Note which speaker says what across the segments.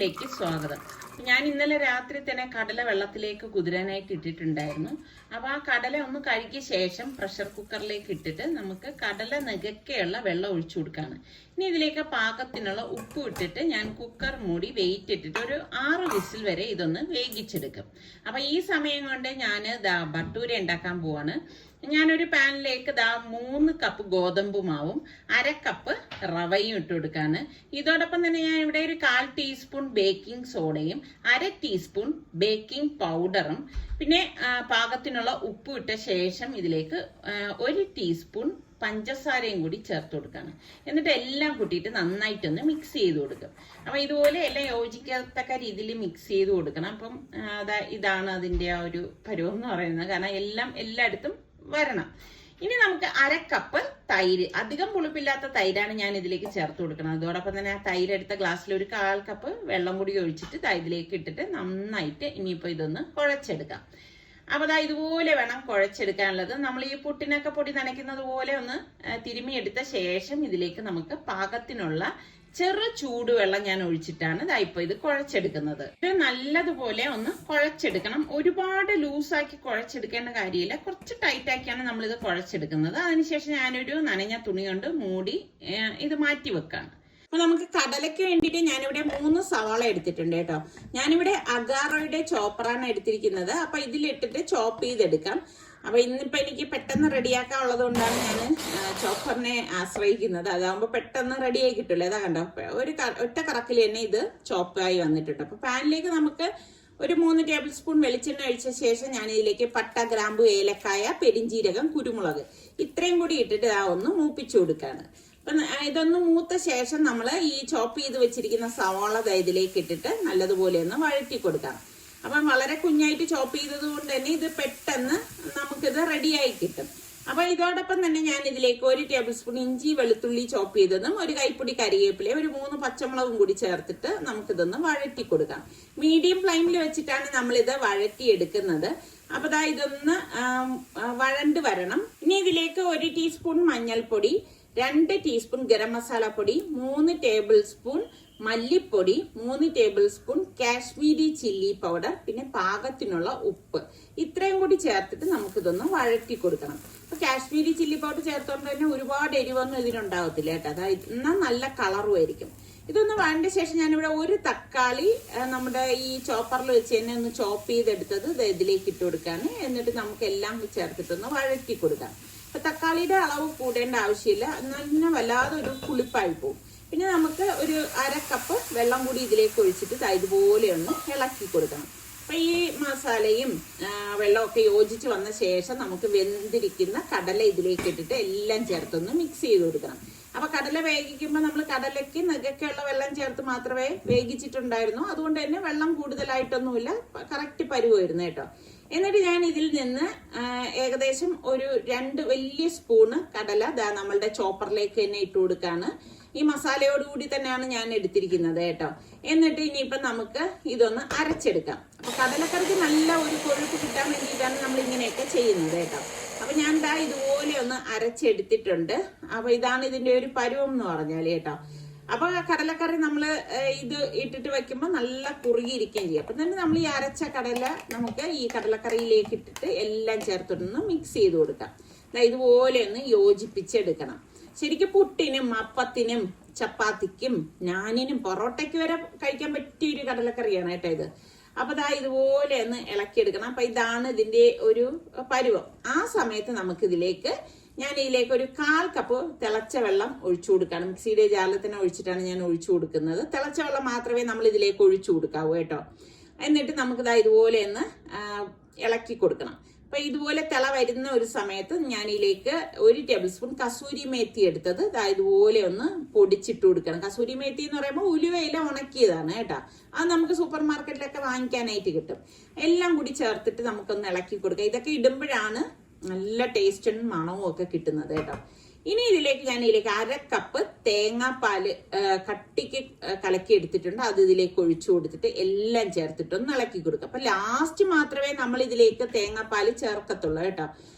Speaker 1: ചാനലിലേക്ക് സ്വാഗതം. ഞാൻ ഇന്നലെ രാത്രി തന്നെ കടല വെള്ളത്തിലേക്ക് കുതിരാനായിട്ട് ഇട്ടിട്ടുണ്ടായിരുന്നു. അപ്പോൾ ആ കടല ഒന്ന് കഴുകിയ ശേഷം പ്രഷർ കുക്കറിലേക്ക് ഇട്ടിട്ട് നമുക്ക് കടല നികക്കെയുള്ള വെള്ളം ഒഴിച്ചു കൊടുക്കാണ്. ഇനി ഇതിലേക്ക് പാകത്തിനുള്ള ഉപ്പ് ഇട്ടിട്ട് ഞാൻ കുക്കർ മൂടി വെയിറ്റ് ഇട്ടിട്ട് ഒരു 6 വിസിൽ വരെ ഇതൊന്ന് വേവിച്ചെടുക്കും. അപ്പൊ ഈ സമയം കൊണ്ട് ഞാൻ ഭട്ടൂര ഉണ്ടാക്കാൻ പോവാണ്. ഞാനൊരു പാനിലേക്ക് 3 കപ്പ് ഗോതമ്പ് മാവും 1/2 കപ്പ് റവയും ഇട്ട് കൊടുക്കാണ്. ഇതോടൊപ്പം തന്നെ ഞാൻ ഇവിടെ ഒരു 1/4 ടീസ്പൂൺ ബേക്കിംഗ് സോഡയും 1/2 ടീസ്പൂൺ ബേക്കിംഗ് പൗഡറും പിന്നെ പാകത്തിനുള്ള ഉപ്പ് ഇട്ട ശേഷം ഇതിലേക്ക് 1 ടീസ്പൂൺ പഞ്ചസാരയും കൂടി ചേർത്ത് കൊടുക്കാണ്. എന്നിട്ട് എല്ലാം കൂട്ടിയിട്ട് നന്നായിട്ടൊന്ന് മിക്സ് ചെയ്ത് കൊടുക്കും. അപ്പൊ ഇതുപോലെ എല്ലാം യോജിക്കത്തക്ക രീതിയിൽ മിക്സ് ചെയ്ത് കൊടുക്കണം. അപ്പം ഇതാണ് അതിന്റെ ആ ഒരു പരുവം എന്ന് പറയുന്നത്. കാരണം എല്ലാം എല്ലായിടത്തും വരണം. ഇനി നമുക്ക് 1/2 കപ്പ് തൈര്, അധികം പുളിപ്പില്ലാത്ത തൈരാണ് ഞാൻ ഇതിലേക്ക് ചേർത്ത് കൊടുക്കണം. അതോടൊപ്പം തന്നെ ആ തൈര് എടുത്ത ഗ്ലാസ്സിൽ ഒരു 1/4 കപ്പ് വെള്ളം കൂടി ഒഴിച്ചിട്ട് ഇതിലേക്ക് ഇട്ടിട്ട് നന്നായിട്ട് ഇനിയിപ്പോ ഇതൊന്ന് കുഴച്ചെടുക്കാം. അപ്പൊ ഇതുപോലെ വേണം കുഴച്ചെടുക്കാനുള്ളത്. നമ്മൾ ഈ പുട്ടിനൊക്കെ പൊടി നനയ്ക്കുന്നത് പോലെ ഒന്ന് തിരുമിയെടുത്ത ശേഷം ഇതിലേക്ക് നമുക്ക് പാകത്തിനുള്ള ചെറു ചൂടുവെള്ളം ഞാൻ ഒഴിച്ചിട്ടാണ് ഇപ്പൊ ഇത് കുഴച്ചെടുക്കുന്നത്. ഇത് നല്ലതുപോലെ ഒന്ന് കുഴച്ചെടുക്കണം. ഒരുപാട് ലൂസാക്കി കുഴച്ചെടുക്കേണ്ട കാര്യമില്ല, കുറച്ച് ടൈറ്റ് ആക്കിയാണ് നമ്മൾ ഇത് കുഴച്ചെടുക്കുന്നത്. അതിനുശേഷം ഞാനൊരു നനഞ്ഞ തുണി കൊണ്ട് മൂടി ഇത് മാറ്റി വെക്കാണ്. അപ്പൊ നമുക്ക് കടലയ്ക്ക് വേണ്ടിയിട്ട് ഞാനിവിടെ 3 സവാള എടുത്തിട്ടുണ്ട് കേട്ടോ. ഞാനിവിടെ അഗാറോയുടെ ചോപ്പറാണ് എടുത്തിരിക്കുന്നത്. അപ്പൊ ഇതിലിട്ടിട്ട് ചോപ്പ് ചെയ്തെടുക്കാം. അപ്പൊ ഇന്നിപ്പോ എനിക്ക് പെട്ടെന്ന് റെഡിയാക്കാനുള്ളത് കൊണ്ടാണ് ഞാൻ ചോപ്പറിനെ ആശ്രയിക്കുന്നത്. അതാകുമ്പോ പെട്ടെന്ന് റെഡിയായി കിട്ടില്ല. അതാ കണ്ടോ, ഒറ്റ കറക്കിൽ തന്നെ ഇത് ചോപ്പായി വന്നിട്ടുണ്ട്. അപ്പൊ പാനിലേക്ക് നമുക്ക് ഒരു 3 ടേബിൾ സ്പൂൺ വെളിച്ചെണ്ണ ഒഴിച്ച ശേഷം ഞാൻ ഇതിലേക്ക് പട്ട, ഗ്രാമ്പു, ഏലക്കായ, പെരിഞ്ചീരകം, കുരുമുളക് ഇത്രയും കൂടി ഇട്ടിട്ട് ഒന്ന് മൂപ്പിച്ചു കൊടുക്കാണ്. അപ്പൊ ഇതൊന്ന് മൂത്ത ശേഷം നമ്മൾ ഈ ചോപ്പ് ചെയ്ത് വെച്ചിരിക്കുന്ന സവാള ഇതിലേക്ക് ഇട്ടിട്ട് നല്ലതുപോലെ ഒന്ന് വഴറ്റി കൊടുക്കാം. അപ്പം വളരെ കുഞ്ഞായിട്ട് ചോപ്പ് ചെയ്തത് കൊണ്ട് തന്നെ ഇത് പെട്ടെന്ന് നമുക്കിത് റെഡിയായി കിട്ടും. അപ്പൊ ഇതോടൊപ്പം തന്നെ ഞാൻ ഇതിലേക്ക് 1 ടേബിൾ സ്പൂൺ ഇഞ്ചി, വെളുത്തുള്ളി ചോപ്പ് ചെയ്തതും 1 കൈപ്പൊടി കരിവേപ്പില, ഒരു 3 പച്ചമുളകും കൂടി ചേർത്തിട്ട് നമുക്കിതൊന്ന് വഴറ്റി കൊടുക്കാം. മീഡിയം ഫ്ലെയിമിൽ വെച്ചിട്ടാണ് നമ്മളിത് വഴറ്റി എടുക്കുന്നത്. അപ്പൊ ഇതൊന്ന് വഴണ്ട് വരണം. ഇനി ഇതിലേക്ക് 1 ടീസ്പൂൺ മഞ്ഞൾപ്പൊടി, 2 ടീസ്പൂൺ ഗരം മസാല പൊടി, 3 ടേബിൾ സ്പൂൺ മല്ലിപ്പൊടി, 3 table spoon Kashmiri chilli powder, പിന്നെ പാകത്തിനുള്ള ഉപ്പ് ഇത്രയും കൂടി ചേർത്തിട്ട് നമുക്കിതൊന്ന് വഴറ്റി കൊടുക്കണം. അപ്പൊ കാശ്മീരി ചില്ലി പൗഡർ ചേർത്തോണ്ട് തന്നെ ഒരുപാട് എരിവൊന്നും ഇതിനുണ്ടാവത്തില്ല കേട്ടോ. എന്നാൽ നല്ല കളറും ആയിരിക്കും. ഇതൊന്ന് വഴണ്ട ശേഷം ഞാനിവിടെ 1 തക്കാളി നമ്മുടെ ഈ ചോപ്പറിൽ വെച്ച് തന്നെ ഒന്ന് ചോപ്പ് ചെയ്തെടുത്തത് ഇതിലേക്ക് ഇട്ട് കൊടുക്കാണ്. എന്നിട്ട് നമുക്ക് എല്ലാം ചേർത്തിട്ടൊന്ന് വഴറ്റി കൊടുക്കാം. അപ്പൊ തക്കാളിയുടെ അളവ് കൂടേണ്ട ആവശ്യമില്ല, എന്നാൽ വല്ലാതെ ഒരു പുളിപ്പായി പോകും. പിന്നെ നമുക്ക് ഒരു 1/2 കപ്പ് വെള്ളം കൂടി ഇതിലേക്ക് ഒഴിച്ചിട്ട് ഇതുപോലെ ഒന്ന് ഇളക്കി കൊടുക്കണം. അപ്പൊ ഈ മസാലയും വെള്ളമൊക്കെ യോജിച്ച് വന്ന ശേഷം നമുക്ക് വെന്തിരിക്കുന്ന കടല ഇതിലേക്ക് ഇട്ടിട്ട് എല്ലാം ചേർത്തൊന്ന് മിക്സ് ചെയ്ത് കൊടുക്കണം. അപ്പൊ കടല വേവിക്കുമ്പോൾ നമ്മൾ കടലയ്ക്ക് നികക്കെയുള്ള വെള്ളം ചേർത്ത് മാത്രമേ വേവിച്ചിട്ടുണ്ടായിരുന്നു. അതുകൊണ്ട് തന്നെ വെള്ളം കൂടുതലായിട്ടൊന്നുമില്ല, കറക്റ്റ് പരുവായിരുന്നു കേട്ടോ. എന്നിട്ട് ഞാൻ ഇതിൽ നിന്ന് ഏകദേശം ഒരു 2 വലിയ സ്പൂണ് കടല നമ്മളുടെ ചോപ്പറിലേക്ക് തന്നെ ഇട്ട് കൊടുക്കാണ്. ഈ മസാലയോടുകൂടി തന്നെയാണ് ഞാൻ എടുത്തിരിക്കുന്നത് കേട്ടോ. എന്നിട്ട് ഇനിയിപ്പൊ നമുക്ക് ഇതൊന്ന് അരച്ചെടുക്കാം. അപ്പൊ കടലക്കറിക്ക് നല്ല ഒരു കൊഴുപ്പ് കിട്ടാൻ വേണ്ടിയിട്ടാണ് നമ്മൾ ഇങ്ങനെയൊക്കെ ചെയ്യുന്നത് കേട്ടോ. അപ്പൊ ഞാൻ ഇതുപോലെ ഒന്ന് അരച്ചെടുത്തിട്ടുണ്ട്. അപ്പൊ ഇതാണ് ഇതിന്റെ ഒരു പരുവം എന്ന് പറഞ്ഞാല് കേട്ടോ. അപ്പൊ കടലക്കറി നമ്മൾ ഇത് ഇട്ടിട്ട് വെക്കുമ്പോൾ നല്ല കുറുകിയിരിക്കുകയും ചെയ്യും. അപ്പൊ തന്നെ നമ്മൾ ഈ അരച്ച കടല നമുക്ക് ഈ കടലക്കറിയിലേക്ക് ഇട്ടിട്ട് എല്ലാം ചേർത്തൊന്ന് മിക്സ് ചെയ്ത് കൊടുക്കാം. ഇതുപോലെ ഒന്ന് യോജിപ്പിച്ചെടുക്കണം. ശരിക്കും പുട്ടിനും അപ്പത്തിനും ചപ്പാത്തിക്കും നാനിനും പൊറോട്ടയ്ക്ക് വരെ കഴിക്കാൻ പറ്റിയ ഒരു കടലക്കറിയാണ് കേട്ടോ ഇത്. അപ്പൊ ഇതുപോലെ ഒന്ന് ഇളക്കിയെടുക്കണം. അപ്പൊ ഇതാണ് ഇതിന്റെ ഒരു പരുവം. ആ സമയത്ത് നമുക്ക് ഇതിലേക്ക് ഒരു 1/4 കപ്പ് തിളച്ച വെള്ളം ഒഴിച്ചു കൊടുക്കണം. മിക്സിയുടെ ജാറിൽ തന്നെ ഒഴിച്ചിട്ടാണ് ഞാൻ ഒഴിച്ചു കൊടുക്കുന്നത്. തിളച്ച വെള്ളം മാത്രമേ നമ്മൾ ഇതിലേക്ക് ഒഴിച്ചു കൊടുക്കാവൂ കേട്ടോ. എന്നിട്ട് നമുക്ക് ഇതുപോലെ ഒന്ന് ഇളക്കി കൊടുക്കണം. അപ്പൊ ഇതുപോലെ തിള വരുന്ന ഒരു സമയത്ത് ഞാൻ ഇതിലേക്ക് 1 ടേബിൾ സ്പൂൺ കസൂരി മേത്തി എടുത്തത് ഇതുപോലെ ഒന്ന് പൊടിച്ചിട്ട് കൊടുക്കണം. കസൂരി മേത്തി എന്ന് പറയുമ്പോൾ ഉലുവയില ഉണക്കിയതാണ് കേട്ടോ. അത് നമുക്ക് സൂപ്പർ മാർക്കറ്റിലൊക്കെ വാങ്ങിക്കാനായിട്ട് കിട്ടും. എല്ലാം കൂടി ചേർത്തിട്ട് നമുക്കൊന്ന് ഇളക്കി കൊടുക്കാം. ഇതൊക്കെ ഇടുമ്പോഴാണ് നല്ല ടേസ്റ്റും മണവും ഒക്കെ കിട്ടുന്നത് കേട്ടോ. ഇനി ഇതിലേക്ക് 1/2 കപ്പ് തേങ്ങാപ്പാല് കട്ടിക്ക് കലക്കി എടുത്തിട്ടുണ്ട്. അത് ഇതിലേക്ക് ഒഴിച്ചു കൊടുത്തിട്ട് എല്ലാം ചേർത്തിട്ട് ഒന്ന് ഇളക്കി കൊടുക്കുക. അപ്പൊ ലാസ്റ്റ് മാത്രമേ നമ്മൾ ഇതിലേക്ക് തേങ്ങാപ്പാല് ചേർക്കത്തുള്ളൂ കേട്ടോ.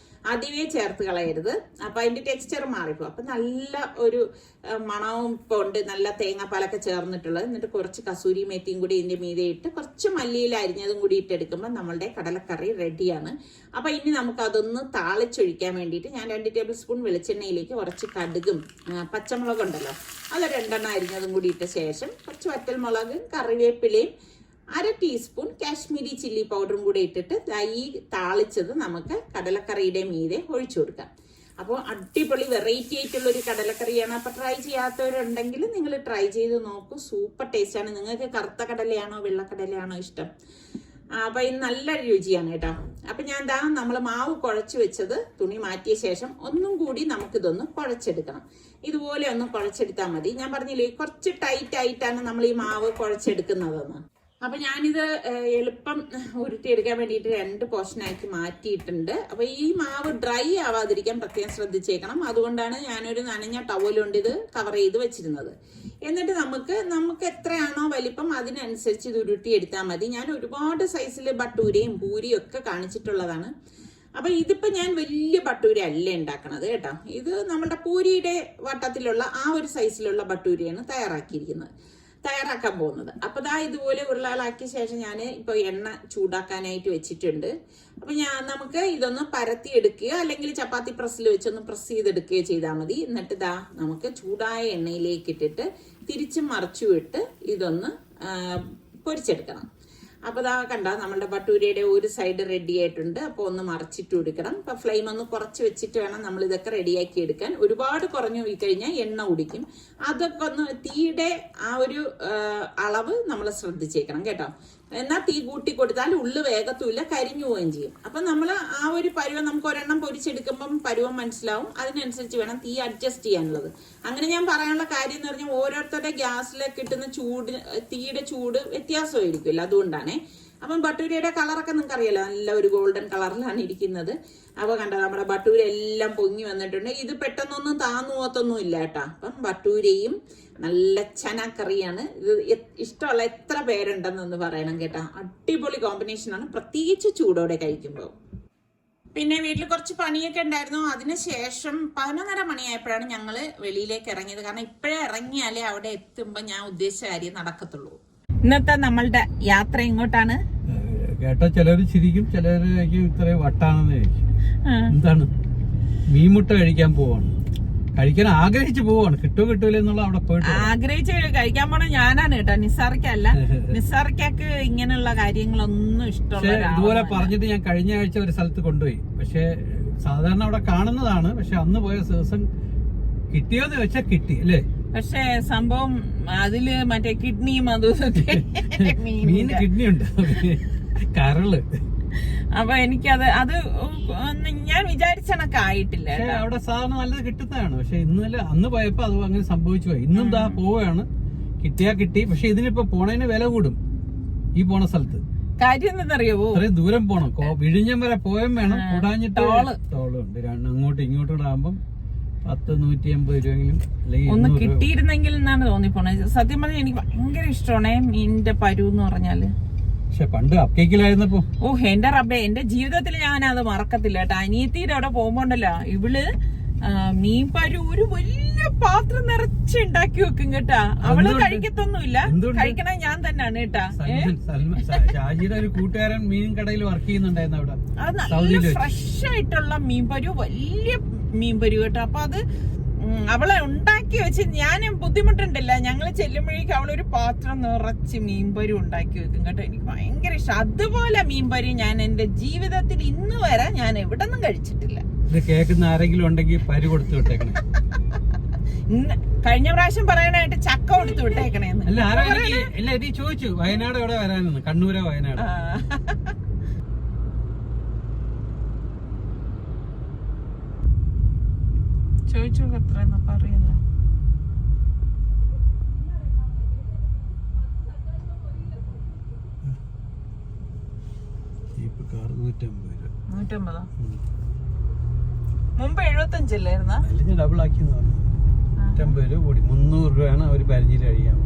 Speaker 1: ആദ്യമേ ചേർത്ത് കളയരുത്. അപ്പം അതിൻ്റെ ടെക്സ്ചർ മാറിപ്പോ. അപ്പം നല്ല ഒരു മണവും ഇപ്പോൾ ഉണ്ട്, നല്ല തേങ്ങാപ്പാലൊക്കെ ചേർന്നിട്ടുള്ളത്. എന്നിട്ട് കുറച്ച് കസൂരി മേത്തിയും കൂടി ഇതിൻ്റെ മീതെ ഇട്ട് കുറച്ച് മല്ലിയില അരിഞ്ഞതും കൂടി ഇട്ടെടുക്കുമ്പോൾ നമ്മളുടെ കടലക്കറി റെഡിയാണ്. അപ്പം ഇനി നമുക്കതൊന്ന് താളിച്ചൊഴിക്കാൻ വേണ്ടിയിട്ട് ഞാൻ 2 ടേബിൾ സ്പൂൺ വെളിച്ചെണ്ണയിലേക്ക് കുറച്ച് കടുകും പച്ചമുളകുണ്ടല്ലോ അത് 2 അരിഞ്ഞതും കൂടി ഇട്ട ശേഷം കുറച്ച് വറ്റൽമുളകും കറിവേപ്പിലയും 1/2 ടീസ്പൂൺ കാശ്മീരി ചില്ലി പൗഡറും കൂടെ ഇട്ടിട്ട് ഈ താളിച്ചത് നമുക്ക് കടലക്കറിയുടെ മീതെ ഒഴിച്ചു കൊടുക്കാം. അപ്പോൾ അടിപൊളി വെറൈറ്റി ആയിട്ടുള്ളൊരു കടലക്കറിയാണ്. അപ്പോൾ ട്രൈ ചെയ്യാത്തവരുണ്ടെങ്കിൽ നിങ്ങൾ ട്രൈ ചെയ്ത് നോക്കൂ. സൂപ്പർ ടേസ്റ്റാണ്. നിങ്ങൾക്ക് കറുത്ത കടലയാണോ വെള്ളക്കടലയാണോ ഇഷ്ടം? അപ്പം ഇത് നല്ല രുചിയാണ് കേട്ടോ. അപ്പം ഞാൻ നമ്മൾ മാവ് കുഴച്ച് വെച്ചത് തുണി മാറ്റിയ ശേഷം ഒന്നും കൂടി നമുക്കിതൊന്ന് കുഴച്ചെടുക്കണം. ഇതുപോലെ ഒന്ന് കുഴച്ചെടുത്താൽ മതി. ഞാൻ പറഞ്ഞില്ലേ കുറച്ച് ടൈറ്റ് ആയിട്ടാണ് നമ്മൾ ഈ മാവ് കുഴച്ചെടുക്കുന്നതെന്ന്. അപ്പം ഞാനിത് എളുപ്പം ഉരുട്ടിയെടുക്കാൻ വേണ്ടിയിട്ട് 2 പോർഷനാക്കി മാറ്റിയിട്ടുണ്ട്. അപ്പോൾ ഈ മാവ് ഡ്രൈ ആവാതിരിക്കാൻ പ്രത്യേകം ശ്രദ്ധിച്ചേക്കണം. അതുകൊണ്ടാണ് ഞാനൊരു നനഞ്ഞ ടവലുകൊണ്ട് ഇത് കവർ ചെയ്ത് വെച്ചിരുന്നത്. എന്നിട്ട് നമുക്ക് എത്രയാണോ വലിപ്പം അതിനനുസരിച്ച് ഇത് ഉരുട്ടിയെടുത്താൽ മതി. ഞാൻ ഒരുപാട് സൈസിൽ ബട്ടൂരയും പൂരിയും ഒക്കെ കാണിച്ചിട്ടുള്ളതാണ്. അപ്പം ഇതിപ്പോൾ ഞാൻ വലിയ ബട്ടൂര അല്ല ഉണ്ടാക്കണത് കേട്ടോ. ഇത് നമ്മുടെ പൂരിയുടെ വട്ടത്തിലുള്ള ആ ഒരു സൈസിലുള്ള ബട്ടൂരയാണ് തയ്യാറാക്കാൻ പോകുന്നത്. അപ്പോൾ ഇതുപോലെ ഉരുളകളാക്കിയ ശേഷം ഞാൻ ഇപ്പോൾ എണ്ണ ചൂടാക്കാനായിട്ട് വെച്ചിട്ടുണ്ട്. അപ്പം നമുക്ക് ഇതൊന്ന് പരത്തി എടുക്കുക, അല്ലെങ്കിൽ ചപ്പാത്തി പ്രസ്സിൽ വെച്ചൊന്ന് പ്രസ് ചെയ്തെടുക്കുകയോ ചെയ്താൽ മതി. എന്നിട്ട് നമുക്ക് ചൂടായ എണ്ണയിലേക്ക് ഇട്ടിട്ട് തിരിച്ചും മറിച്ചും ഇട്ട് ഇതൊന്ന് പൊരിച്ചെടുക്കണം. അപ്പോൾ കണ്ട നമ്മളുടെ ബട്ടൂരയുടെ ഒരു സൈഡ് റെഡി ആയിട്ടുണ്ട്. അപ്പോൾ ഒന്ന് മറിച്ചിട്ട് കൊടുക്കണം. അപ്പോൾ ഫ്ലെയിം ഒന്ന് കുറച്ച് വെച്ചിട്ട് വേണം നമ്മൾ ഇതൊക്കെ റെഡിയാക്കി എടുക്കാൻ. ഒരുപാട് കുറഞ്ഞു പോയി കഴിഞ്ഞാൽ എണ്ണ കുടിക്കും. അതൊക്കെ ഒന്ന് തീയുടെ ആ ഒരു അളവ് നമ്മൾ ശ്രദ്ധിച്ചേക്കണം കേട്ടോ. എന്നാൽ തീ കൂട്ടി കൊടുത്താൽ ഉള്ളു വേഗത്തുമില്ല, കരിഞ്ഞു പോവുകയും ചെയ്യും. അപ്പം നമ്മൾ ആ ഒരു പരുവം നമുക്ക് ഒരെണ്ണം പൊരിച്ചെടുക്കുമ്പം പരുവം മനസ്സിലാവും. അതിനനുസരിച്ച് വേണം തീ അഡ്ജസ്റ്റ് ചെയ്യാനുള്ളത്. അങ്ങനെ ഞാൻ പറയാനുള്ള കാര്യം എന്ന് പറഞ്ഞാൽ ഓരോരുത്തരുടെ ഗ്യാസിലേക്ക് കിട്ടുന്ന തീയുടെ ചൂട് വ്യത്യാസമായിരിക്കുമല്ലോ, അതുകൊണ്ടാണ്. അപ്പം ബട്ടൂരയുടെ കളറൊക്കെ നിങ്ങൾക്ക് അറിയാലോ, നല്ല ഒരു ഗോൾഡൻ കളറിലാണ് ഇരിക്കുന്നത്. അപ്പോൾ കണ്ടോ നമ്മുടെ ബട്ടൂര എല്ലാം പൊങ്ങി വന്നിട്ടുണ്ട്. ഇത് പെട്ടെന്നൊന്നും താന്നു പോകത്തൊന്നും ഇല്ല കേട്ടോ. അപ്പം ബട്ടൂരയും നല്ല ചന കറിയാണ്. ഇത് ഇഷ്ടമുള്ള എത്ര പേരുണ്ടെന്നൊന്ന് പറയണം കേട്ടോ. അടിപൊളി കോമ്പിനേഷനാണ്, പ്രത്യേകിച്ച് ചൂടോടെ കഴിക്കുമ്പോൾ. പിന്നെ വീട്ടിൽ കുറച്ച് പണിയൊക്കെ ഉണ്ടായിരുന്നു. അതിനുശേഷം 11:30 മണിയായപ്പോഴാണ് ഞങ്ങൾ വെളിയിലേക്ക് ഇറങ്ങിയത്. കാരണം ഇപ്പോഴേ ഇറങ്ങിയാലേ അവിടെ എത്തുമ്പോൾ ഞാൻ ഉദ്ദേശിച്ച കാര്യം നടക്കത്തുള്ളൂ. ഇന്നത്തെ നമ്മളുടെ യാത്ര ഇങ്ങോട്ടാണ്.
Speaker 2: കേട്ടോ ചിലര് ചിരിക്കും, ചിലര് ഇത്ര വട്ടാണെന്ന് ചോദിക്കും. എന്താണ്? മീൻമുട്ട കഴിക്കാൻ പോവാണ്. കഴിക്കാൻ ആഗ്രഹിച്ചു പോവാണ്. കിട്ടുമോ കിട്ടൂല എന്നുള്ള അവിടെ പോയിട്ട്
Speaker 1: ആഗ്രഹിച്ച് കഴിക്കാൻ പോണ ഞാനാണ് കേട്ടോ, നിസാറിക്കല്ല. നിസാറിക്കക്ക് ഇങ്ങനെയുള്ള കാര്യങ്ങളൊന്നും ഇഷ്ടമുള്ള.
Speaker 2: ഇതുപോലെ പറഞ്ഞിട്ട് ഞാൻ കഴിഞ്ഞ ആഴ്ച ഒരു സ്ഥലത്ത് കൊണ്ടുപോയി. പക്ഷെ സാധാരണ അവിടെ കാണുന്നതാണ്. പക്ഷെ അന്ന് പോയ ദിവസം കിട്ടിയോന്ന് വെച്ചാൽ കിട്ടി അല്ലേ.
Speaker 1: പക്ഷെ സംഭവം അതില് മറ്റേ കിഡ്നിയും അതൊക്കെ
Speaker 2: മീൻ കിഡ്നി ഉണ്ട്, കരള്.
Speaker 1: അപ്പൊ എനിക്കത് ഞാൻ വിചാരിച്ച കണക്ക് ആയിട്ടില്ല.
Speaker 2: അവിടെ സാധാരണ നല്ലത് കിട്ടുന്നതാണ്. പക്ഷെ അന്ന് പോയപ്പോ അത് അങ്ങനെ സംഭവിച്ചു പോയി. ഇന്നും പോവുകയാണ്. കിട്ടിയാ കിട്ടി. പക്ഷെ ഇതിനിപ്പോ പോണതിന് വില കൂടും. ഈ പോണ സ്ഥലത്ത്
Speaker 1: കാര്യം എന്താണെന്നറിയാവോ,
Speaker 2: അത്രയും ദൂരം പോണം. വിഴിഞ്ഞം വരെ പോയും വേണം. കൂടാഞ്ഞിട്ട് തോളുണ്ട്. അങ്ങോട്ടും ഇങ്ങോട്ടും കൂടെ ആകുമ്പം 100-150 രൂപയെങ്കിലും
Speaker 1: ഒന്ന് കിട്ടിയിരുന്നെങ്കിൽ എന്നാണ് തോന്നിപ്പോണത്. സത്യം പറഞ്ഞാൽ എനിക്ക് ഭയങ്കര ഇഷ്ടമാണ് മീനിന്റെ പരു എന്ന് പറഞ്ഞാല്.
Speaker 2: പക്ഷെ പണ്ട് അപ്പേക്കിലായിരുന്നപ്പോ
Speaker 1: എന്റെ റബ്ബേ, എന്റെ ജീവിതത്തിൽ ഞാൻ അത് മറക്കത്തില്ല കേട്ടോ. അനിയത്തിയുടെ അവിടെ പോകുമ്പോണ്ടല്ലോ, ഇവള് മീൻ പരു ഒരു വലിയ പാത്രം നിറച്ച് ഉണ്ടാക്കി വെക്കും കേട്ടാ. അവള് കഴിക്കത്തൊന്നുമില്ല, കഴിക്കണ ഞാൻ തന്നെയാണ് കേട്ടാ.
Speaker 2: ഷാജിയുടെ ഒരു കൂട്ടുകാരൻ മീൻ കടയിൽ വർക്ക് ചെയ്യുന്നുണ്ടായിരുന്നു അവിടെ.
Speaker 1: അത് നല്ല ഫ്രഷ് ആയിട്ടുള്ള മീൻ പരു, വലിയ മീൻ പരു കേട്ടോ. അപ്പൊ അത് അവളെ ഉണ്ടാക്കി വെച്ച് ഞാൻ ബുദ്ധിമുട്ടുണ്ടില്ല. ഞങ്ങൾ ചെല്ലുമ്പോഴേക്കും അവളൊരു പാത്രം നിറച്ച് മീൻപരി ഉണ്ടാക്കി വെക്കും കേട്ടോ. എനിക്ക് ഭയങ്കര ഇഷ്ടം. അതുപോലെ മീൻപരി ഞാൻ എന്റെ ജീവിതത്തിൽ ഇന്ന് വരെ ഞാൻ എവിടെ നിന്നും കഴിച്ചിട്ടില്ല.
Speaker 2: കേൾക്കുന്ന ആരെങ്കിലും ഉണ്ടെങ്കിൽ പരി കൊടുത്തു വിട്ടേക്കണേ.
Speaker 1: കഴിഞ്ഞ പ്രാവശ്യം പറയാനായിട്ട് ചക്ക കൊടുത്തു വിട്ടേക്കണേന്ന്
Speaker 2: എല്ലാരും ചോദിച്ചു. വയനാട് എവിടെ വരാനെന്ന്. കണ്ണൂരോ വയനാട്.
Speaker 1: ചോദിച്ചു എത്രയെന്നൊക്കെ അറിയില്ല. മുമ്പ് 75 അല്ലായിരുന്ന
Speaker 2: ഡബിൾ ആക്കി 150 രൂപ കൂടി. 300 രൂപയാണ് അവര് പരിചയം കഴിക്കാൻ.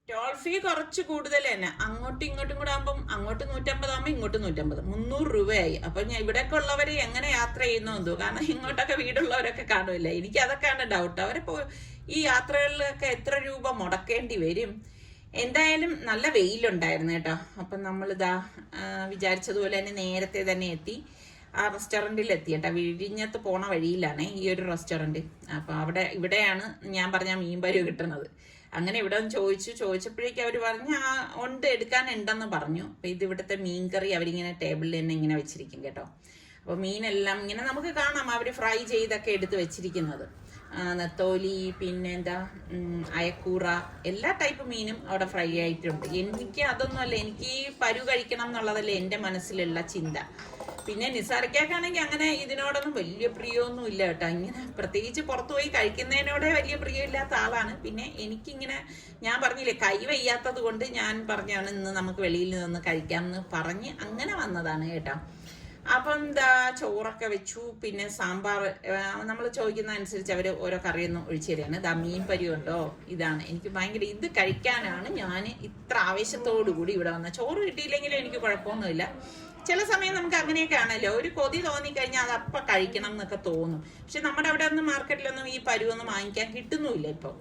Speaker 1: ടോൾ ഫീ കുറച്ച് കൂടുതൽ തന്നെ. അങ്ങോട്ടും ഇങ്ങോട്ടും കൂടെ ആകുമ്പോൾ അങ്ങോട്ട് 150 ആകുമ്പോൾ ഇങ്ങോട്ട് 150, 300 രൂപയായി. അപ്പൊ ഞാൻ ഇവിടെയൊക്കെ ഉള്ളവർ എങ്ങനെ യാത്ര ചെയ്യുന്നു എന്തോ, കാരണം ഇങ്ങോട്ടൊക്കെ വീടുള്ളവരൊക്കെ കാണുമല്ലേ. എനിക്ക് അതൊക്കെയാണ് ഡൗട്ട്. അവരിപ്പോ ഈ യാത്രകളിലൊക്കെ എത്ര രൂപ മുടക്കേണ്ടി വരും. എന്തായാലും നല്ല വെയിലുണ്ടായിരുന്നു കേട്ടോ. അപ്പം നമ്മളിതാ വിചാരിച്ചതുപോലെ തന്നെ നേരത്തെ തന്നെ എത്തി. ആ റെസ്റ്റോറൻറ്റിൽ എത്തി കേട്ടോ. വിഴിഞ്ഞത്ത് പോണ വഴിയിലാണ് ഈ ഒരു റെസ്റ്റോറൻറ്റ്. അപ്പോൾ ഇവിടെയാണ് ഞാൻ പറഞ്ഞ മീൻപരു കിട്ടുന്നത്. അങ്ങനെ ഇവിടെ ചോദിച്ചപ്പോഴേക്കും അവർ പറഞ്ഞു ഉണ്ട്, എടുക്കാനുണ്ടെന്ന് പറഞ്ഞു. അപ്പം ഇത് ഇവിടുത്തെ മീൻ കറി അവരിങ്ങനെ ടേബിളിൽ തന്നെ ഇങ്ങനെ വെച്ചിരിക്കും കേട്ടോ. അപ്പോൾ മീനെല്ലാം ഇങ്ങനെ നമുക്ക് കാണാം അവർ ഫ്രൈ ചെയ്തൊക്കെ എടുത്ത് വെച്ചിരിക്കുന്നത്. നെത്തോലി, പിന്നെ എന്താ അയക്കൂറ, എല്ലാ ടൈപ്പ് മീനും അവിടെ ഫ്രൈ ആയിട്ടുണ്ട്. എനിക്ക് അതൊന്നുമല്ല, എനിക്ക് ഈ പരു കഴിക്കണം എന്നുള്ളതല്ലേ എൻ്റെ മനസ്സിലുള്ള ചിന്ത. പിന്നെ നിസാറിക്കാണെങ്കിൽ അങ്ങനെ ഇതിനോടൊന്നും വലിയ പ്രിയമൊന്നും ഇല്ല കേട്ടോ. ഇങ്ങനെ പ്രത്യേകിച്ച് പുറത്തു പോയി കഴിക്കുന്നതിനോടെ വലിയ പ്രിയമില്ലാത്ത ആളാണ്. പിന്നെ എനിക്കിങ്ങനെ ഞാൻ പറഞ്ഞില്ലേ, കൈ വയ്യാത്തത് കൊണ്ട് ഞാൻ പറഞ്ഞാണ് ഇന്ന് നമുക്ക് വെളിയിൽ നിന്ന് കഴിക്കാമെന്ന് പറഞ്ഞ് അങ്ങനെ വന്നതാണ് കേട്ടോ. അപ്പം എന്താ ചോറൊക്കെ വെച്ചു. പിന്നെ സാമ്പാർ നമ്മൾ ചോദിക്കുന്ന അനുസരിച്ച് അവർ ഓരോ കറിയൊന്നും ഒഴിച്ചു തരികയാണ്. ഇതാ മീൻ പരിയുണ്ടോ, ഇതാണ് എനിക്ക് ഭയങ്കര ഇത് കഴിക്കാനാണ് ഞാൻ ഇത്ര ആവേശത്തോടു കൂടി ഇവിടെ വന്നത്. ചോറ് കിട്ടിയില്ലെങ്കിലും എനിക്ക് കുഴപ്പമൊന്നുമില്ല. ചില സമയം നമുക്ക് അങ്ങനെയൊക്കെ ആണല്ലോ, ഒരു കൊതി തോന്നിക്കഴിഞ്ഞാൽ അത് അപ്പം കഴിക്കണം എന്നൊക്കെ തോന്നും. പക്ഷെ നമ്മുടെ അവിടെ ഒന്നും മാർക്കറ്റിലൊന്നും ഈ പരുവൊന്നും വാങ്ങിക്കാൻ കിട്ടുന്നുമില്ല ഇപ്പോൾ.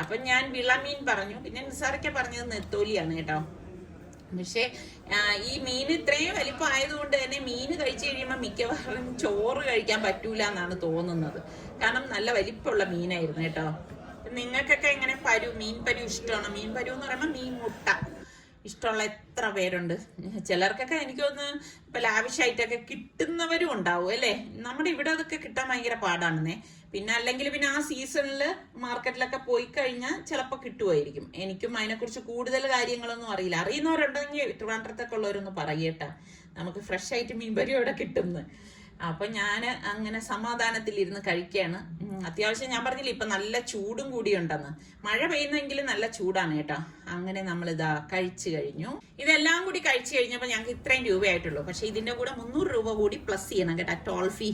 Speaker 1: അപ്പം ഞാൻ വിളമീൻ പറഞ്ഞു. പിന്നെ നിസാറൊക്കെ പറഞ്ഞത് നെത്തോലിയാണ് കേട്ടോ. പക്ഷെ ഈ മീൻ ഇത്രയും വലിപ്പം ആയതുകൊണ്ട് തന്നെ മീൻ കഴിച്ചു കഴിയുമ്പോൾ മിക്കവാറും ചോറ് കഴിക്കാൻ പറ്റൂല എന്നാണ് തോന്നുന്നത്. കാരണം നല്ല വലിപ്പമുള്ള മീനായിരുന്നു കേട്ടോ. നിങ്ങൾക്കൊക്കെ എങ്ങനെ മീൻ പരു ഇഷ്ടമാണോ? മീൻ പരു എന്ന് പറയുമ്പോൾ മീൻ മുട്ട ഇഷ്ടമുള്ള എത്ര പേരുണ്ട്. ചിലർക്കൊക്കെ എനിക്ക് തോന്നുന്നു ഇപ്പൊ ലാവിഷായിട്ടൊക്കെ കിട്ടുന്നവരും ഉണ്ടാവും അല്ലേ. നമ്മുടെ ഇവിടെ അതൊക്കെ കിട്ടാൻ ഭയങ്കര പാടാണെന്നേ. പിന്നെ അല്ലെങ്കിൽ പിന്നെ ആ സീസണിൽ മാർക്കറ്റിലൊക്കെ പോയി കഴിഞ്ഞാൽ ചിലപ്പോൾ കിട്ടുമായിരിക്കും. എനിക്കും അതിനെക്കുറിച്ച് കൂടുതൽ കാര്യങ്ങളൊന്നും അറിയില്ല. അറിയുന്നവരുണ്ടെങ്കിൽ ട്രിവാൻഡ്രത്തൊക്കെ ഉള്ളവരൊന്ന് പറയട്ടാ, നമുക്ക് ഫ്രഷ് ആയിട്ട് മീൻപരി അവിടെ കിട്ടുന്നു. അപ്പൊ ഞാൻ അങ്ങനെ സമാധാനത്തിലിരുന്ന് കഴിക്കുകയാണ്. അത്യാവശ്യം ഞാൻ പറഞ്ഞില്ല ഇപ്പൊ നല്ല ചൂടും കൂടിയുണ്ടെന്ന്. മഴ പെയ്യുന്നെങ്കിലും നല്ല ചൂടാണ് കേട്ടോ. അങ്ങനെ നമ്മളിതാ കഴിച്ചു കഴിഞ്ഞു. ഇതെല്ലാം കൂടി കഴിച്ചു കഴിഞ്ഞപ്പോൾ ഞങ്ങൾക്ക് ഇത്രയും രൂപയായിട്ടുള്ളൂ. പക്ഷെ ഇതിന്റെ കൂടെ 300 രൂപ കൂടി പ്ലസ് ചെയ്യണം കേട്ടോ, ടോൾ ഫീ.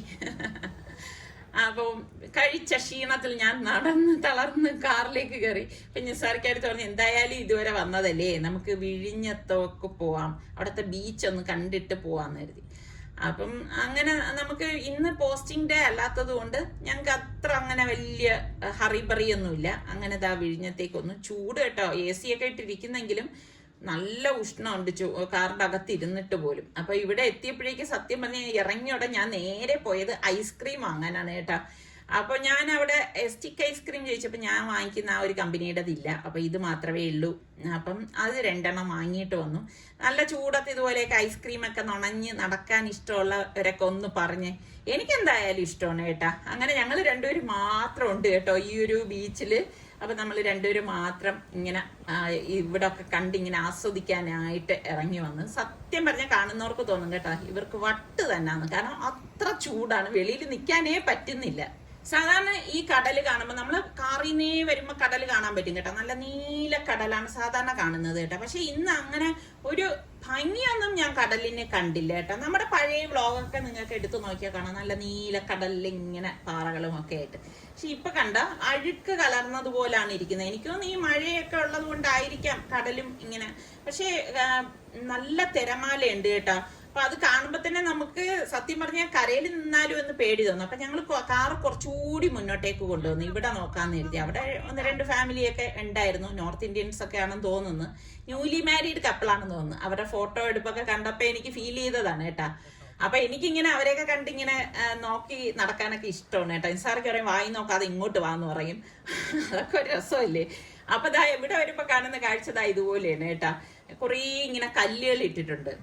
Speaker 1: അപ്പോൾ കഴിച്ച ക്ഷീണത്തിൽ ഞാൻ നടന്ന് തളർന്ന് കാറിലേക്ക് കയറി. ഇപ്പൊ നിസാർക്കായിട്ട് പറഞ്ഞു എന്തായാലും ഇതുവരെ വന്നതല്ലേ, നമുക്ക് വിഴിഞ്ഞത്തൊക്കെ പോവാം, അവിടുത്തെ ബീച്ച് ഒന്ന് കണ്ടിട്ട് പോവാന്ന് കരുതി. അപ്പം അങ്ങനെ നമുക്ക് ഇന്ന് പോസ്റ്റിംഗ് ഡേ അല്ലാത്തത് കൊണ്ട് ഞങ്ങൾക്ക് അത്ര അങ്ങനെ വലിയ ഹറിബറിയൊന്നുമില്ല. അങ്ങനെ ഇതാ വിഴിഞ്ഞത്തേക്കൊന്ന് ചൂട് കേട്ടോ. AC ഒക്കെ ഇട്ടിരിക്കുന്നെങ്കിലും നല്ല ഉഷ്ണമുണ്ട് കാറിന്റെ അകത്ത് ഇരുന്നിട്ട് പോലും. അപ്പൊ ഇവിടെ എത്തിയപ്പോഴേക്ക് സത്യം പറഞ്ഞ ഇറങ്ങിയോടെ ഞാൻ നേരെ പോയത് ഐസ്ക്രീം വാങ്ങാനാണ് കേട്ടോ. അപ്പൊ ഞാൻ അവിടെ സ്റ്റിക്ക് ഐസ്ക്രീം ചോദിച്ചപ്പോൾ ഞാൻ വാങ്ങിക്കുന്ന ആ ഒരു കമ്പനിയുടേതില്ല, അപ്പൊ ഇത് മാത്രമേ ഉള്ളൂ. അപ്പം അത് 2 എണ്ണം വാങ്ങിയിട്ട് വന്നു. നല്ല ചൂടത്ത് ഇതുപോലെയൊക്കെ ഐസ്ക്രീമൊക്കെ നുണഞ്ഞ് നടക്കാൻ ഇഷ്ടമുള്ളവരൊക്കെ ഒന്ന് പറഞ്ഞ് എനിക്കെന്തായാലും ഇഷ്ടമാണ് കേട്ടാ. അങ്ങനെ ഞങ്ങൾ രണ്ടുപേരും മാത്രം ഉണ്ട് കേട്ടോ ഈ ഒരു ബീച്ചില്. അപ്പൊ നമ്മൾ രണ്ടുപേരും മാത്രം ഇങ്ങനെ ഇവിടെ ഒക്കെ കണ്ടിങ്ങനെ ആസ്വദിക്കാനായിട്ട് ഇറങ്ങി വന്ന്. സത്യം പറഞ്ഞാൽ കാണുന്നവർക്ക് തോന്നും കേട്ടോ ഇവർക്ക് വട്ട് തന്നെയാണ്, കാരണം അത്ര ചൂടാണ്, വെളിയിൽ നിൽക്കാനേ പറ്റുന്നില്ല. സാധാരണ ഈ കടല് കാണുമ്പോൾ നമ്മൾ കാറിന്നേ വരുമ്പോൾ കടൽ കാണാൻ പറ്റും കേട്ടോ, നല്ല നീല കടലാണ് സാധാരണ കാണുന്നത് കേട്ടോ. പക്ഷെ ഇന്ന് അങ്ങനെ ഒരു ഭംഗിയൊന്നും ഞാൻ കടലിനെ കണ്ടില്ല കേട്ടോ. നമ്മുടെ പഴയ വ്ളോഗൊക്കെ നിങ്ങൾക്ക് എടുത്തു നോക്കിയാൽ കാണാം, നല്ല നീല കടലിൽ ഇങ്ങനെ പാറകളും ഒക്കെ ആയിട്ട്. പക്ഷെ ഇപ്പൊ കണ്ട അഴുക്ക് കലർന്നതുപോലാണ് ഇരിക്കുന്നത്. എനിക്ക് തോന്നുന്നു ഈ മഴയൊക്കെ ഉള്ളത് കൊണ്ടായിരിക്കാം കടലും ഇങ്ങനെ. പക്ഷെ നല്ല തിരമാലയുണ്ട് കേട്ടോ. അപ്പൊ അത് കാണുമ്പോ തന്നെ നമുക്ക് സത്യം പറഞ്ഞാൽ കരയിൽ നിന്നാലും എന്ന് പേടി തോന്നും. അപ്പൊ ഞങ്ങൾ കാറ് കുറച്ചുകൂടി മുന്നോട്ടേക്ക് കൊണ്ടുവന്നു, ഇവിടെ നോക്കാന്ന് കരുതി. അവിടെ 1-2 ഫാമിലിയൊക്കെ ഉണ്ടായിരുന്നു, നോർത്ത് ഇന്ത്യൻസ് ഒക്കെ ആണെന്ന് തോന്നുന്നു, ന്യൂലി മാരീഡ് കപ്പിളാണെന്ന് തോന്നുന്നു. അവരുടെ ഫോട്ടോ എടുപ്പൊക്കെ കണ്ടപ്പോ എനിക്ക് ഫീൽ ചെയ്തതാണ് കേട്ടാ. അപ്പൊ എനിക്കിങ്ങനെ അവരെയൊക്കെ കണ്ടിങ്ങനെ നോക്കി നടക്കാനൊക്കെ ഇഷ്ടമാണ് കേട്ടോ. നിസാർക്ക് പറയും വായി നോക്കാതെ ഇങ്ങോട്ട് വാന്ന് പറയും, അതൊക്കെ ഒരു രസമല്ലേ. അപ്പൊ ഇവിടെ വരുമ്പോ കാണുന്ന കാഴ്ച ഇതുപോലെയാണ് കേട്ടാ. കുറേ ഇങ്ങനെ കല്ലുകൾ ഇട്ടിട്ടുണ്ട്.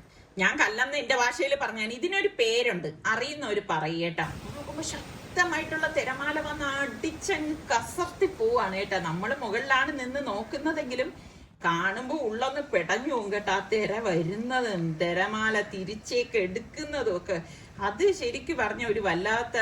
Speaker 1: ഞാൻ കല്ലെന്ന് എന്റെ ഭാഷയിൽ പറഞ്ഞാൽ ഇതിനൊരു പേരുണ്ട്, അറിയുന്നവര് പറയേട്ടാ. നോക്കുമ്പോ ശക്തമായിട്ടുള്ള തിരമാല വന്ന് അടിച്ചങ്ങ് കസർത്തി പോവാണ് കേട്ടാ. നമ്മള് മുകളിലാണ് നിന്ന് നോക്കുന്നതെങ്കിലും കാണുമ്പോ ഉള്ളൊന്ന് പെടഞ്ഞു പോകും കേട്ടോ. ആ തിര വരുന്നതും തിരമാല തിരിച്ചേക്ക് എടുക്കുന്നതും ഒക്കെ അത് ശരിക്കും പറഞ്ഞ ഒരു വല്ലാത്ത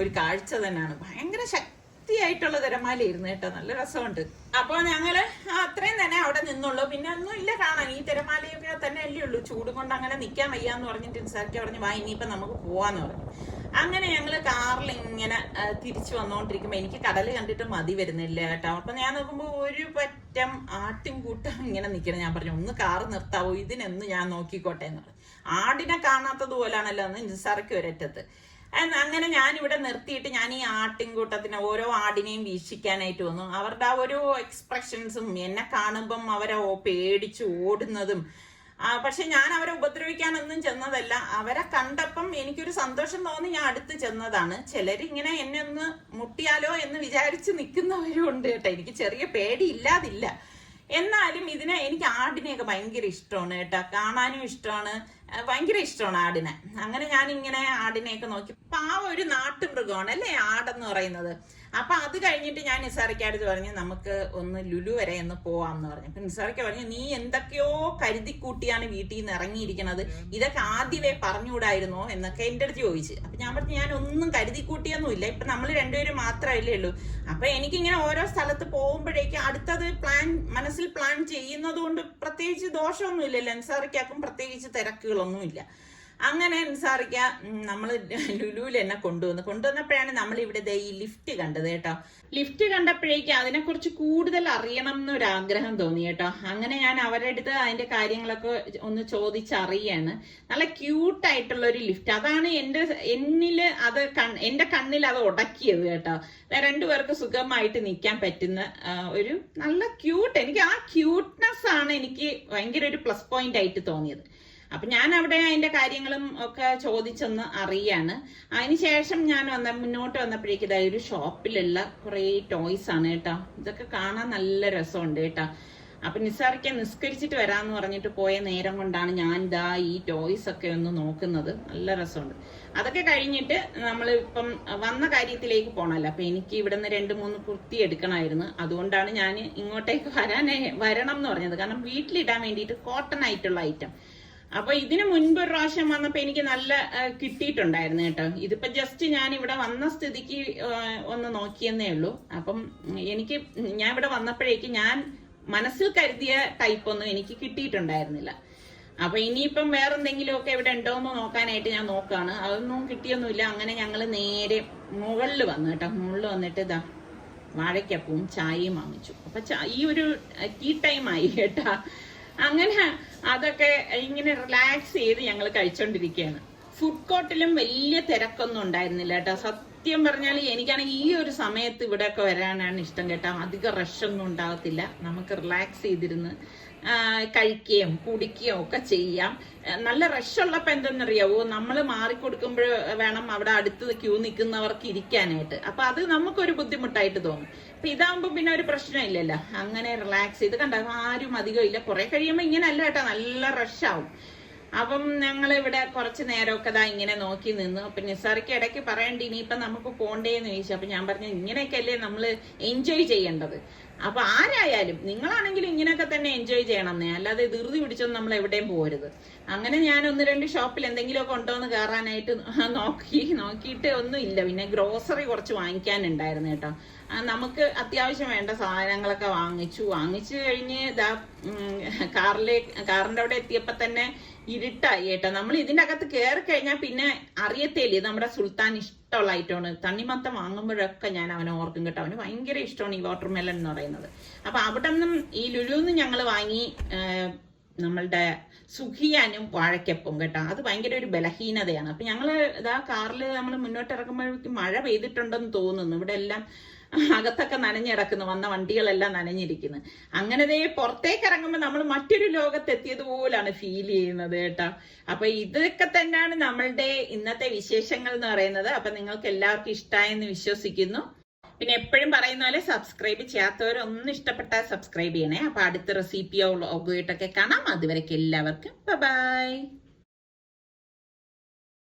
Speaker 1: ഒരു കാഴ്ച തന്നെയാണ്. ഭയങ്കര ശക്തിയായിട്ടുള്ള തിരമാലയായിരുന്നു കേട്ടോ, നല്ല രസമുണ്ട്. അപ്പൊ ഞങ്ങള് അത്രയും തന്നെ അവിടെ നിന്നുള്ളൂ, പിന്നെ ഒന്നും ഇല്ല കാണാൻ. ഈ തിരമാലയൊക്കെ തന്നെ അല്ലേ ഉള്ളൂ, ചൂട് കൊണ്ട് അങ്ങനെ നിക്കാൻ വയ്യാന്ന് പറഞ്ഞിട്ട് നിസാർക്ക് പറഞ്ഞു വാ ഇനിയിപ്പൊ നമുക്ക് പോവാന്ന് പറഞ്ഞു. അങ്ങനെ ഞങ്ങള് കാറിൽ ഇങ്ങനെ തിരിച്ചു വന്നോണ്ടിരിക്കുമ്പോ എനിക്ക് കടല് കണ്ടിട്ട് മതി വരുന്നില്ല കേട്ടോ. അപ്പൊ ഞാൻ നോക്കുമ്പോ ഒരു ഒരറ്റം ആട്ടിൻകൂട്ടം ഇങ്ങനെ നിൽക്കണം. ഞാൻ പറഞ്ഞു ഒന്ന് കാറ് നിർത്താവോ, ഇതിനൊന്ന് ഞാൻ നോക്കിക്കോട്ടെ എന്ന് പറഞ്ഞു. ആടിനെ കാണാത്തത് പോലാണല്ലോ എന്ന് നിസാർക്ക് ഒരറ്റത്ത്. അങ്ങനെ ഞാനിവിടെ നിർത്തിയിട്ട് ഞാൻ ഈ ആട്ടിൻകൂട്ടത്തിന് ഓരോ ആടിനെയും വീക്ഷിക്കാനായിട്ട് വന്നു. അവരുടെ ആ ഒരു എക്സ്പ്രഷൻസും എന്നെ കാണുമ്പം അവരെ പേടിച്ച് ഓടുന്നതും. പക്ഷെ ഞാൻ അവരെ ഉപദ്രവിക്കാനൊന്നും ചെന്നതല്ല. അവരെ കണ്ടപ്പം എനിക്കൊരു സന്തോഷം തോന്നി ഞാൻ അടുത്ത് ചെന്നതാണ്. ചിലരിങ്ങനെ എന്നെ ഒന്ന് മുട്ടിയാലോ എന്ന് വിചാരിച്ച് നിൽക്കുന്നവരും ഉണ്ട് കേട്ടോ. എനിക്ക് ചെറിയ പേടി ഇല്ലാതില്ല. എന്നാലും എനിക്ക് ആടിനെയൊക്കെ ഭയങ്കര ഇഷ്ടമാണ് കേട്ടോ. കാണാനും ഇഷ്ടമാണ്, ഭയങ്കര ഇഷ്ടമാണ് ആടിനെ. അങ്ങനെ ഞാനിങ്ങനെ ആടിനെയൊക്കെ നോക്കി. ആ ഒരു നാട്ടുമൃഗമാണ് അല്ലേ ആടെന്ന് പറയുന്നത്. അപ്പൊ അത് കഴിഞ്ഞിട്ട് ഞാൻ നിസാറിക്കടുത്ത് പറഞ്ഞു നമുക്ക് ഒന്ന് ലുലു വരെ ഒന്ന് പോവാന്ന് പറഞ്ഞു. അപ്പൊ നിസാറിക്ക പറഞ്ഞു നീ എന്തൊക്കെയോ കരുതിക്കൂട്ടിയാണ് വീട്ടിൽ നിന്ന് ഇറങ്ങിയിരിക്കണത്, ഇതൊക്കെ ആദ്യമേ പറഞ്ഞുകൂടായിരുന്നോ എന്നൊക്കെ എന്റെ അടുത്ത് ചോദിച്ചു. അപ്പൊ ഞാൻ പറഞ്ഞു ഞാൻ ഒന്നും കരുതിക്കൂട്ടിയൊന്നുമില്ല, ഇപ്പൊ നമ്മൾ രണ്ടുപേരും മാത്രമല്ലേ ഉള്ളൂ. അപ്പൊ എനിക്കിങ്ങനെ ഓരോ സ്ഥലത്ത് പോകുമ്പോഴേക്കും അടുത്തത് മനസ്സിൽ പ്ലാൻ ചെയ്യുന്നത് കൊണ്ട് പ്രത്യേകിച്ച് ദോഷമൊന്നുമില്ലല്ലോ. നിസാറിക്കാക്കും പ്രത്യേകിച്ച് തിരക്കുകളൊന്നുമില്ല. അങ്ങനെ നിസാറിക്ക നമ്മള് ലുലുവിൽ എന്നെ കൊണ്ടുവന്നപ്പോഴാണ് നമ്മൾ ഇവിടെ ഈ ലിഫ്റ്റ് കണ്ടത് കേട്ടോ. ലിഫ്റ്റ് കണ്ടപ്പോഴേക്കും അതിനെക്കുറിച്ച് കൂടുതൽ അറിയണം എന്നൊരാഗ്രഹം തോന്നി കേട്ടോ. അങ്ങനെ ഞാൻ അവരുടെ അടുത്ത് അതിന്റെ കാര്യങ്ങളൊക്കെ ഒന്ന് ചോദിച്ചറിയാണ്. നല്ല ക്യൂട്ടായിട്ടുള്ള ഒരു ലിഫ്റ്റ്. അതാണ് എന്നില് അത് എന്റെ കണ്ണിൽ അത് ഉടക്കിയത് കേട്ടോ. രണ്ടുപേർക്ക് സുഖമായിട്ട് നിൽക്കാൻ പറ്റുന്ന ഒരു നല്ല ക്യൂട്ട്. എനിക്ക് ആ ക്യൂട്ട്നെസ് ആണ് എനിക്ക് ഭയങ്കര ഒരു പ്ലസ് പോയിന്റ് ആയിട്ട് തോന്നിയത്. അപ്പൊ ഞാൻ അവിടെ അതിന്റെ കാര്യങ്ങളും ഒക്കെ ചോദിച്ചൊന്ന് അറിയാണ്. അതിനുശേഷം ഞാൻ മുന്നോട്ട് വന്നപ്പോഴേക്കും ഇതാ ഒരു ഷോപ്പിലുള്ള കുറെ ടോയ്സ് ആണ് കേട്ടോ. ഇതൊക്കെ കാണാൻ നല്ല രസമുണ്ട് കേട്ടോ. അപ്പൊ നിസാറിക്ക നിസ്കരിച്ചിട്ട് വരാന്ന് പറഞ്ഞിട്ട് പോയ നേരം കൊണ്ടാണ് ഞാൻ ഇതാ ഈ ടോയ്സ് ഒക്കെ ഒന്ന് നോക്കുന്നത്. നല്ല രസമുണ്ട്. അതൊക്കെ കഴിഞ്ഞിട്ട് നമ്മൾ ഇപ്പം വന്ന കാര്യത്തിലേക്ക് പോണല്ലോ. അപ്പൊ എനിക്ക് ഇവിടുന്ന് 2-3 കുർത്തി എടുക്കണമായിരുന്നു. അതുകൊണ്ടാണ് ഞാൻ ഇങ്ങോട്ടേക്ക് വരണം എന്ന് പറഞ്ഞത്. കാരണം വീട്ടിലിടാൻ വേണ്ടിയിട്ട് കോട്ടൺ ആയിട്ടുള്ള ഐറ്റം. അപ്പൊ ഇതിന് മുൻപ് ഒരു പ്രാവശ്യം വന്നപ്പോ എനിക്ക് നല്ല കിട്ടിയിട്ടുണ്ടായിരുന്നു കേട്ടോ. ഇതിപ്പോ ജസ്റ്റ് ഞാൻ ഇവിടെ വന്ന സ്ഥിതിക്ക് ഒന്ന് നോക്കിയെന്നേ ഉള്ളൂ. അപ്പം ഞാൻ ഇവിടെ വന്നപ്പോഴേക്കും ഞാൻ മനസ്സിൽ കരുതിയ ടൈപ്പ് ഒന്നും എനിക്ക് കിട്ടിയിട്ടുണ്ടായിരുന്നില്ല. അപ്പൊ ഇനിയിപ്പം വേറെന്തെങ്കിലുമൊക്കെ ഇവിടെ ഉണ്ടോന്ന് നോക്കാനായിട്ട് ഞാൻ നോക്കാണ്. അതൊന്നും കിട്ടിയൊന്നുമില്ല. അങ്ങനെ ഞങ്ങള് നേരെ മുകളിൽ വന്നു കേട്ടോ. മുകളിൽ വന്നിട്ട് ഇതാ വാഴയ്ക്കപ്പവും ചായയും വാങ്ങിച്ചു. അപ്പൊ ഈ ഒരു ടീ ടൈം ആയി കേട്ടാ. അങ്ങനെ അതൊക്കെ ഇങ്ങനെ റിലാക്സ് ചെയ്ത് ഞങ്ങൾ കഴിച്ചോണ്ടിരിക്കുകയാണ്. ഫുഡ് കോർട്ടിലും വലിയ തിരക്കൊന്നും ഉണ്ടായിരുന്നില്ല കേട്ടോ. സത്യം പറഞ്ഞാൽ എനിക്കാണെങ്കിൽ ഈ ഒരു സമയത്ത് ഇവിടെയൊക്കെ വരാനാണ് ഇഷ്ടം കേട്ടോ. അധികം റഷൊന്നും ഉണ്ടാകത്തില്ല. നമുക്ക് റിലാക്സ് ചെയ്തിരുന്ന് കഴിക്കുകയും കുടിക്കുകയും ഒക്കെ ചെയ്യാം. നല്ല റഷുള്ളപ്പോ എന്തെന്നറിയാവോ, നമ്മൾ മാറിക്കൊടുക്കുമ്പോൾ വേണം അവിടെ അടുത്ത് ക്യൂ നിൽക്കുന്നവർക്ക് ഇരിക്കാനായിട്ട്. അപ്പൊ അത് നമുക്കൊരു ബുദ്ധിമുട്ടായിട്ട് തോന്നും. അപ്പൊ ഇതാകുമ്പോ പിന്നെ ഒരു പ്രശ്നമില്ലല്ലോ. അങ്ങനെ റിലാക്സ് ചെയ്ത് കണ്ട ആരും അധികം ഇല്ല. കുറെ കഴിയുമ്പോ ഇങ്ങനെ അല്ല കേട്ടോ, നല്ല റഷാവും. അപ്പം ഞങ്ങൾ ഇവിടെ കുറച്ച് നേരമൊക്കെ ഇങ്ങനെ നോക്കി നിന്നു. അപ്പൊ നിസാറിക്ക് ഇടയ്ക്ക് പറയണ്ട ഇനിയിപ്പൊ നമുക്ക് പോണ്ടേന്ന് ചോദിച്ചു. അപ്പൊ ഞാൻ പറഞ്ഞു ഇങ്ങനെയൊക്കെ അല്ലേ നമ്മൾ എൻജോയ് ചെയ്യേണ്ടത്. അപ്പൊ ആരായാലും നിങ്ങളാണെങ്കിലും ഇങ്ങനെയൊക്കെ തന്നെ എൻജോയ് ചെയ്യണമെന്നേ, അല്ലാതെ ധൃതി പിടിച്ചൊന്നും നമ്മൾ എവിടെയും പോരുത്. അങ്ങനെ ഞാൻ 1-2 ഷോപ്പിൽ എന്തെങ്കിലുമൊക്കെ ഉണ്ടോന്ന് കയറാനായിട്ട് നോക്കിയിട്ട് ഒന്നും ഇല്ല. പിന്നെ ഗ്രോസറി കുറച്ച് വാങ്ങിക്കാനുണ്ടായിരുന്നു കേട്ടോ. നമുക്ക് അത്യാവശ്യം വേണ്ട സാധനങ്ങളൊക്കെ വാങ്ങിച്ചു കഴിഞ്ഞ് കാറിന്റെ അവിടെ എത്തിയപ്പോ തന്നെ ഇരുട്ടായി കേട്ടോ. നമ്മൾ ഇതിന്റെ അകത്ത് കയറി കഴിഞ്ഞാൽ പിന്നെ അറിയത്തേലേ നമ്മുടെ സുൽത്താൻ ഇഷ്ടമുള്ള ഐറ്റമാണ്. തണ്ണിമത്തം വാങ്ങുമ്പോഴൊക്കെ ഞാൻ അവനെ ഓർക്കും കേട്ടോ. അവന് ഭയങ്കര ഇഷ്ടമാണ് ഈ വാട്ടർമെലൺ എന്ന് പറയുന്നത്. അപ്പൊ അവിടെ നിന്നും ഈ ലുലുന്ന് ഞങ്ങൾ വാങ്ങി നമ്മളുടെ സുഖിയാനും വാഴയ്ക്കപ്പും കേട്ടോ. അത് ഭയങ്കര ഒരു ബലഹീനതയാണ്. അപ്പൊ ഞങ്ങള് കാറിൽ നമ്മൾ മുന്നോട്ട് ഇറക്കുമ്പോഴേക്കും മഴ പെയ്തിട്ടുണ്ടെന്ന് തോന്നുന്നു. ഇവിടെ എല്ലാം അകത്തൊക്കെ നനഞ്ഞിടക്കുന്നു, വന്ന വണ്ടികളെല്ലാം നനഞ്ഞിരിക്കുന്നു. അങ്ങനെ പുറത്തേക്ക് ഇറങ്ങുമ്പോൾ നമ്മൾ മറ്റൊരു ലോകത്തെത്തിയതുപോലാണ് ഫീൽ ചെയ്യുന്നത് കേട്ടോ. അപ്പൊ ഇതൊക്കെ തന്നെയാണ് നമ്മളുടെ ഇന്നത്തെ വിശേഷങ്ങൾ എന്ന് പറയുന്നത്. അപ്പൊ നിങ്ങൾക്ക് എല്ലാവർക്കും ഇഷ്ടമായെന്ന് വിശ്വസിക്കുന്നു. പിന്നെ എപ്പോഴും പറയുന്ന പോലെ സബ്സ്ക്രൈബ് ചെയ്യാത്തവരൊന്നും ഇഷ്ടപ്പെട്ടാൽ സബ്സ്ക്രൈബ് ചെയ്യണേ. അപ്പൊ അടുത്ത റെസിപ്പിയോ വ്ളോഗോ ആയിട്ടൊക്കെ കാണാം. അതുവരെയ്ക്ക് എല്ലാവർക്കും ബൈ.